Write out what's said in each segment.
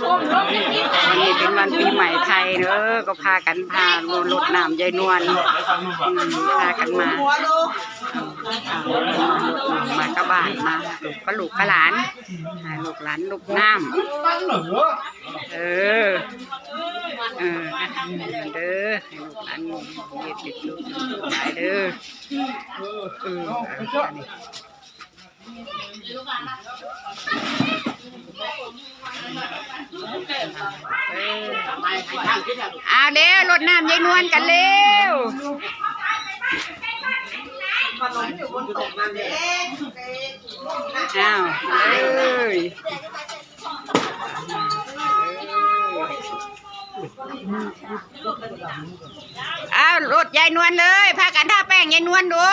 วันนี้เป็นวันปีใหม่ไทยเนอะก็พากันพารถน้ำยายนวลพากันมากับบ้านมาลูกหลานลูกหลานลูกน้ำเด้อให้ลูกหลานเย็ดติดลูกหลายเด้อเอาเร็วรดน้ำยายนวลกันเร็วอ้าวเลยอ้าวรดยายนวลเลยพากันท่าแป้งยายนวลดู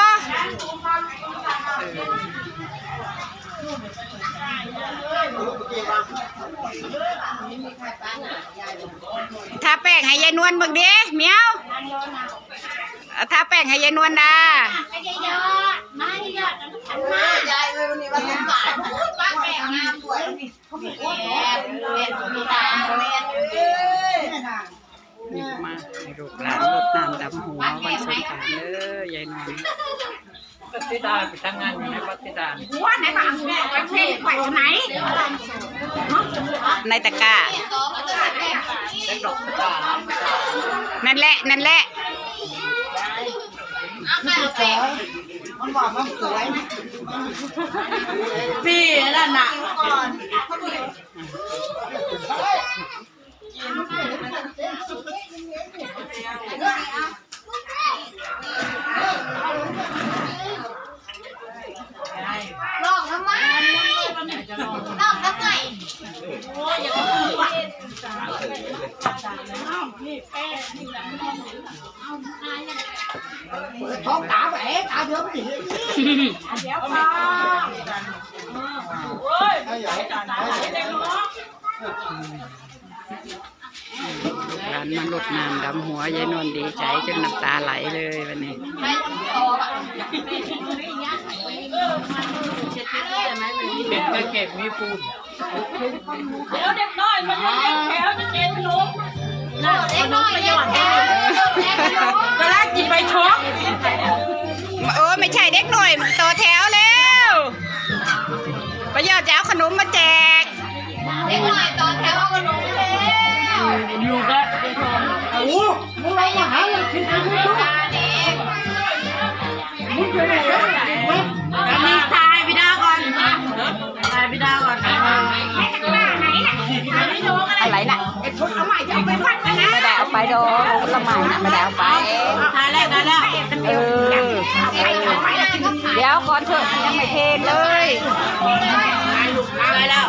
ทาแป้งให้ยายนวลบึงดิเมียวทาแป้งให้ยายนวลนะมาให้ลูกหลานรดน้ำดำหัววันสงกรานต์เลยยายนวลปัตติดาไปทำงานอยู่ในปัตติดาว่าไหนบ้างไปเพ่ไปไหนในตะกร้านั่นแหละมันบอกมันสวยพี่นั่นน่ะลองทำไมโอ้ยอย่าพูดว่ะท้องตาแหวตาเดียวไม่ดีเดี๋ยวพอโอ้ยร้านมันรดน้ำดำหัวยายนวลดีใจจนน้ำตาไหลเลยวันนี้เป็นกระเก็บมีปูนเดี๋ยวเด็กน้อยมันยังแถวจะเจ็บล้มเด็กน้อยยังแถวก็ลากกินไปช็อกโอ้ไม่ใช่เด็กหน่อยต่อแถวแล้วประโยชน์จะเอาขนมมาแจกเด็กน้อยต่อแถวเอาขนมเลยอยู่กันโอ้มึงลองมาหาเลยคิดดูมึงไปไหนมีทายพี่ดาก่อนทายพี่ดาก่อนอะไรน่ะเอาใหม่จะเอาไปวัดนะไม่ได้เอาไปดอกละใหม่น่ะไม่ได้เอาไปทายแล้วเดี๋ยวก่อนเถอะยังไม่เทเลยทายแล้ว